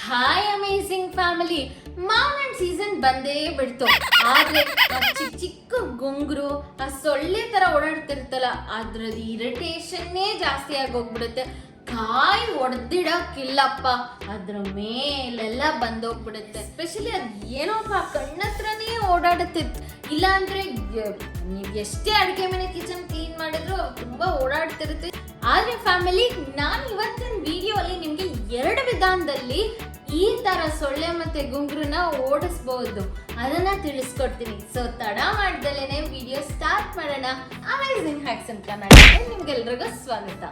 Hi amazing family, ಮಾವಿನ season ಬಂದೇ ಬಿಡ್ತು. ಆದ್ರೆ ಚಿಕ್ಕ ಚಿಕ್ಕ ಗುಂಗ್ರು ಆ ಸೊಳ್ಳೆ ತರ ಓಡಾಡ್ತಿರ್ತಲ್ಲ, ಅದ್ರದ್ದು ಇರಿಟೇಷನ್ನೇ ಜಾಸ್ತಿ ಆಗೋಗ್ಬಿಡುತ್ತೆ. ಕಾಯಿ ಹೊಡೆದಿಡಕ್ಕಿಲ್ಲಪ್ಪ, ಅದ್ರ ಮೇಲೆಲ್ಲ ಬಂದೋಗ್ಬಿಡುತ್ತೆ. ಎಸ್ಪೆಷಲಿ ಅದ್ ಏನೋಪ್ಪ ಕಣ್ಣತ್ರನೇ ಓಡಾಡುತ್ತಿತ್ತು. ಇಲ್ಲ ಅಂದ್ರೆ ನೀವ್ ಎಷ್ಟೇ ಅಡುಗೆ ಮನೆ ಕಿಚನ್ ಕ್ಲೀನ್ ಮಾಡಿದ್ರು ತುಂಬಾ ಓಡಾಡ್ತಿರುತ್ತೆ. ಆದ್ರೆ ಫ್ಯಾಮಿಲಿ, ನಾನು ಇವತ್ತಿನ ವಿಡಿಯೋ ಅಲ್ಲಿ ನಿಮ್ಗೆ 2 ವಿಧಾನದಲ್ಲಿ ಈ ತರ ಸೊಳ್ಳೆ ಮತ್ತೆ ಗುಂಗ್ರನ್ನ ಓಡಿಸಬಹುದು, ಅದನ್ನ ತಿಳಿಸ್ಕೊಡ್ತೀನಿ. ಸೊ ತಡ ಮಾಡ್ದಲೇನೆ ವಿಡಿಯೋ ಸ್ಟಾರ್ಟ್ ಮಾಡೋಣ. ಅಮೇಜಿಂಗ್ ಹ್ಯಾಕ್ಸ್ ಇನ್ ಕನ್ನಡ ನಿಮ್ಗೆಲ್ರಿಗೂ ಸ್ವಾಗತ.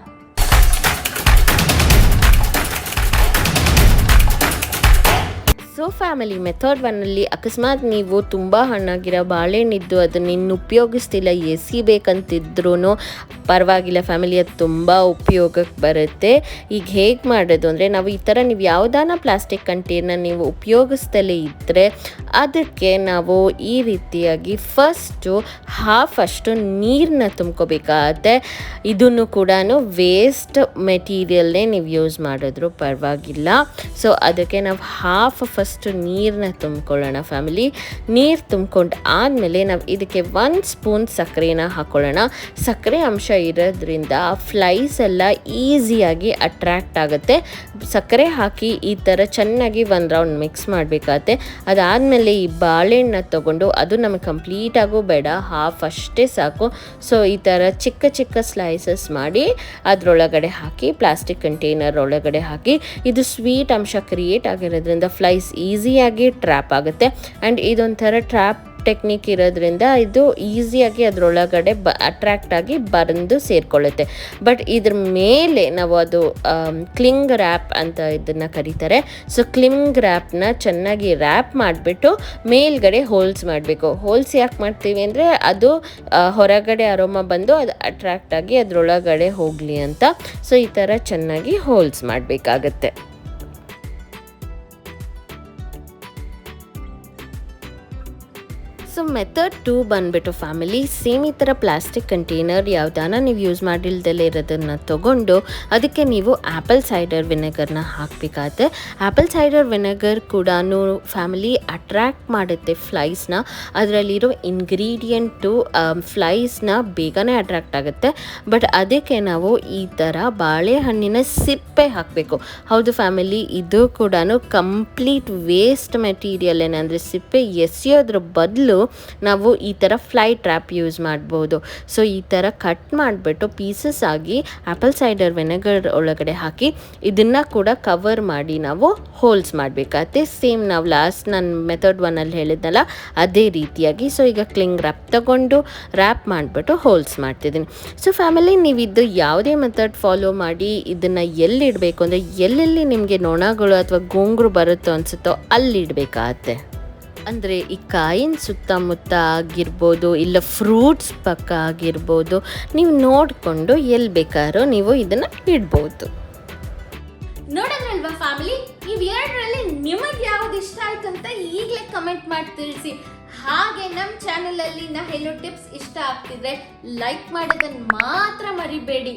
ಸೊ ಫ್ಯಾಮಿಲಿ, ಮೆಥಡ್ 1ಅಲ್ಲಿ ಅಕಸ್ಮಾತ್ ನೀವು ತುಂಬ ಹಣ್ಣಾಗಿರೋ ಬಾಳೆಹಣ್ಣಿದ್ದು ಅದನ್ನ ಇನ್ನು ಉಪಯೋಗಿಸ್ತಿಲ್ಲ, ಎಸಿಬೇಕಂತಿದ್ರೂ ಪರವಾಗಿಲ್ಲ ಫ್ಯಾಮಿಲಿ, ಅದು ತುಂಬ ಉಪಯೋಗಕ್ಕೆ ಬರುತ್ತೆ. ಈಗ ಹೇಗೆ ಮಾಡೋದು ಅಂದರೆ, ನಾವು ಈ ಥರ ನೀವು ಯಾವುದಾನ ಪ್ಲಾಸ್ಟಿಕ್ ಕಂಟೈನರ್ ನೀವು ಉಪಯೋಗಿಸ್ತಲೇ ಇದ್ದರೆ ಅದಕ್ಕೆ ನಾವು ಈ ರೀತಿಯಾಗಿ ಫಸ್ಟು ಹಾಫಷ್ಟು ನೀರನ್ನ ತುಂಬ್ಕೋಬೇಕಾಗತ್ತೆ. ಇದನ್ನು ಕೂಡ ವೇಸ್ಟ್ ಮೆಟೀರಿಯಲ್ನೇ ನೀವು ಯೂಸ್ ಮಾಡಿದ್ರು ಪರವಾಗಿಲ್ಲ. ಸೊ ಅದಕ್ಕೆ ನಾವು ಫಸ್ಟ್ ನೀರನ್ನ ತುಂಬ್ಕೊಳ್ಳೋಣ ಫ್ಯಾಮಿಲಿ. ನೀರು ತುಂಬ್ಕೊಂಡು ಆದಮೇಲೆ ನಾವು ಇದಕ್ಕೆ 1 ಸ್ಪೂನ್ ಸಕ್ಕರೆನ ಹಾಕ್ಕೊಳ್ಳೋಣ. ಸಕ್ಕರೆ ಅಂಶ ಇರೋದ್ರಿಂದ ಫ್ಲೈಸ್ ಎಲ್ಲ ಈಸಿಯಾಗಿ ಅಟ್ರ್ಯಾಕ್ಟ್ ಆಗುತ್ತೆ. ಸಕ್ಕರೆ ಹಾಕಿ ಈ ಥರ ಚೆನ್ನಾಗಿ 1 ರೌಂಡ್ ಮಿಕ್ಸ್ ಮಾಡಬೇಕಾಗತ್ತೆ. ಅದಾದಮೇಲೆ ಈ ಬಾಳೆಹಣ್ಣ ತೊಗೊಂಡು, ಅದು ನಮಗೆ ಕಂಪ್ಲೀಟಾಗೂ ಬೇಡ, ಹಾಫ್ ಅಷ್ಟೇ ಸಾಕು. ಸೊ ಈ ಥರ ಚಿಕ್ಕ ಚಿಕ್ಕ ಸ್ಲೈಸಸ್ ಮಾಡಿ ಅದರೊಳಗಡೆ ಹಾಕಿ, ಪ್ಲಾಸ್ಟಿಕ್ ಕಂಟೈನರ್ ಒಳಗಡೆ ಹಾಕಿ. ಇದು ಸ್ವೀಟ್ ಅಂಶ ಕ್ರಿಯೇಟ್ ಆಗಿರೋದ್ರಿಂದ ಫ್ಲೈಸ್ ಈಸಿಯಾಗಿ ಟ್ರ್ಯಾಪ್ ಆಗುತ್ತೆ. ಆ್ಯಂಡ್ ಇದೊಂಥರ ಟ್ರ್ಯಾಪ್ ಟೆಕ್ನಿಕ್ ಇರೋದ್ರಿಂದ ಇದು ಈಸಿಯಾಗಿ ಅದರೊಳಗಡೆ ಅಟ್ರ್ಯಾಕ್ಟ್ ಆಗಿ ಬಂದು ಸೇರಿಕೊಳ್ಳುತ್ತೆ. ಬಟ್ ಇದ್ರ ಮೇಲೆ ನಾವು ಅದು ಕ್ಲಿಂಗ್ ರ್ಯಾಪ್ ಅಂತ ಇದನ್ನು ಕರೀತಾರೆ. ಸೊ ಕ್ಲಿಂಗ್ ರ್ಯಾಪ್ನ ಚೆನ್ನಾಗಿ ರ್ಯಾಪ್ ಮಾಡಿಬಿಟ್ಟು ಮೇಲ್ಗಡೆ ಹೋಲ್ಸ್ ಮಾಡಬೇಕು. ಹೋಲ್ಸ್ ಯಾಕೆ ಮಾಡ್ತೀವಿ ಅಂದರೆ, ಅದು ಹೊರಗಡೆ ಅರೋಮ ಬಂದು ಅದು ಅಟ್ರ್ಯಾಕ್ಟ್ ಆಗಿ ಅದರೊಳಗಡೆ ಹೋಗಲಿ ಅಂತ. ಸೊ ಈ ಥರ ಚೆನ್ನಾಗಿ ಹೋಲ್ಸ್ ಮಾಡಬೇಕಾಗತ್ತೆ. ಸೊ ಮೆಥಡ್ 2 ಬಂದುಬಿಟ್ಟು ಫ್ಯಾಮಿಲಿ, ಸೇಮ್ ಈ ಥರ ಪ್ಲಾಸ್ಟಿಕ್ ಕಂಟೈನರ್ ಯಾವುದಾನ ನೀವು ಯೂಸ್ ಮಾಡಿಲ್ದಲೇ ಇರೋದನ್ನು ತೊಗೊಂಡು ಅದಕ್ಕೆ ನೀವು ಆ್ಯಪಲ್ ಸೈಡರ್ ವಿನೆಗರ್ನ ಹಾಕಬೇಕಾಗತ್ತೆ. ಆ್ಯಪಲ್ ಸೈಡರ್ ವಿನೆಗರ್ ಕೂಡ ಫ್ಯಾಮಿಲಿ ಅಟ್ರ್ಯಾಕ್ಟ್ ಮಾಡುತ್ತೆ ಫ್ಲೈಸ್ನ. ಅದರಲ್ಲಿರೋ ಇಂಗ್ರೀಡಿಯೆಂಟು ಫ್ಲೈಸ್ನ ಬೇಗನೆ ಅಟ್ರ್ಯಾಕ್ಟ್ ಆಗುತ್ತೆ. ಬಟ್ ಅದಕ್ಕೆ ನಾವು ಈ ಥರ ಬಾಳೆಹಣ್ಣಿನ ಸಿಪ್ಪೆ ಹಾಕಬೇಕು. ಹೌದು ಫ್ಯಾಮಿಲಿ, ಇದು ಕೂಡ ಕಂಪ್ಲೀಟ್ ವೇಸ್ಟ್ ಮೆಟೀರಿಯಲ್. ಏನಂದರೆ ಸಿಪ್ಪೆ ಎಸೆಯೋದ್ರ ಬದಲು ನಾವು ಈ ಥರ ಫ್ಲೈ ಟ್ರ್ಯಾಪ್ ಯೂಸ್ ಮಾಡ್ಬೋದು. ಸೊ ಈ ಥರ ಕಟ್ ಮಾಡಿಬಿಟ್ಟು ಪೀಸಸ್ ಆಗಿ ಆ್ಯಪಲ್ ಸೈಡರ್ ವಿನೆಗರ್ ಒಳಗಡೆ ಹಾಕಿ ಇದನ್ನು ಕೂಡ ಕವರ್ ಮಾಡಿ ನಾವು ಹೋಲ್ಸ್ ಮಾಡಬೇಕಾಗತ್ತೆ. ಸೇಮ್ ನಾವು ಲಾಸ್ಟ್ ನಾನು ಮೆಥಡ್ 1ಅಲ್ಲಿ ಹೇಳಿದ್ನಲ್ಲ ಅದೇ ರೀತಿಯಾಗಿ. ಸೊ ಈಗ ಕ್ಲಿಂಗ್ ರ್ಯಾಪ್ ತಗೊಂಡು ರ್ಯಾಪ್ ಮಾಡಿಬಿಟ್ಟು ಹೋಲ್ಸ್ ಮಾಡ್ತಿದ್ದೀನಿ. ಸೊ ಫ್ಯಾಮಿಲಿ, ನೀವಿದ್ದು ಯಾವುದೇ ಮೆಥಡ್ ಫಾಲೋ ಮಾಡಿ ಇದನ್ನು ಎಲ್ಲಿಡಬೇಕು ಅಂದರೆ, ಎಲ್ಲೆಲ್ಲಿ ನಿಮಗೆ ನೊಣಗಳು ಅಥವಾ ಗೋಂಗ್ರು ಬರುತ್ತೋ ಅನಿಸುತ್ತೋ ಅಲ್ಲಿ ಇಡಬೇಕಾಗತ್ತೆ. ಅಂದರೆ ಈ ಕಾಯಿನ ಸುತ್ತಮುತ್ತ ಆಗಿರ್ಬೋದು, ಇಲ್ಲ ಫ್ರೂಟ್ಸ್ ಪಕ್ಕ ಆಗಿರ್ಬೋದು, ನೀವು ನೋಡಿಕೊಂಡು ಎಲ್ಲಿ ಬೇಕಾದ್ರೂ ನೀವು ಇದನ್ನು ಇಡ್ಬೋದು. ನೋಡಿದ್ರಲ್ವಾ ಫ್ಯಾಮಿಲಿ, ಇವೆರಡರಲ್ಲಿ ನಿಮಗೆ ಯಾವ್ದು ಇಷ್ಟ ಆಯ್ತು ಅಂತ ಈಗಲೇ ಕಮೆಂಟ್ ಮಾಡಿ ತಿಳಿಸಿ. ಹಾಗೆ ನಮ್ಮ ಚಾನೆಲಲ್ಲಿ ಹೆಲೋ ಟಿಪ್ಸ್ ಇಷ್ಟ ಆಗ್ತಿದ್ರೆ ಲೈಕ್ ಮಾಡೋದನ್ನು ಮಾತ್ರ ಮರಿಬೇಡಿ.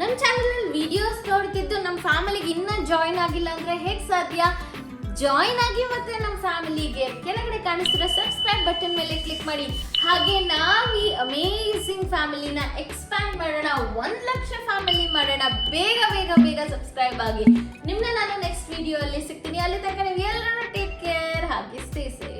ನಮ್ಮ ಚಾನೆಲಲ್ಲಿ ವಿಡಿಯೋಸ್ ನೋಡ್ತಿದ್ದು ನಮ್ಮ ಫ್ಯಾಮಿಲಿಗೆ ಇನ್ನೂ ಜಾಯಿನ್ ಆಗಿಲ್ಲ ಅಂದರೆ ಹೇಗೆ ಸಾಧ್ಯ? ಜಾಯಿನ್ ಆಗಿ ಮತ್ತೆ ನಮ್ಮ ಫ್ಯಾಮಿಲಿಗೆ ಕೆಳಗಡೆ ಕಾಣಿಸ್ತಿರೋ ಸಬ್ಸ್ಕ್ರೈಬ್ ಬಟನ್ ಮೇಲೆ ಕ್ಲಿಕ್ ಮಾಡಿ. ಹಾಗೆ ನಾವು ಈ ಅಮೇಜಿಂಗ್ ಫ್ಯಾಮಿಲಿನ ಎಕ್ಸ್ಪ್ಯಾಂಡ್ ಮಾಡೋಣ, 1 ಲಕ್ಷ ಫ್ಯಾಮಿಲಿ ಮಾಡೋಣ. ಬೇಗ ಬೇಗ ಬೇಗ ಸಬ್ಸ್ಕ್ರೈಬ್ ಆಗಿ. ನಿಮ್ಮನ್ನ ನಾನು ನೆಕ್ಸ್ಟ್ ವಿಡಿಯೋ ಅಲ್ಲಿ ಸಿಗ್ತೀನಿ. ಅಲ್ಲಿ ತನಕ ನೀವು ಎಲ್ಲರೂ ಟೇಕ್ ಕೇರ್, ಹಾಗೆ ಸ್ಟೇ ಸೇಫ್.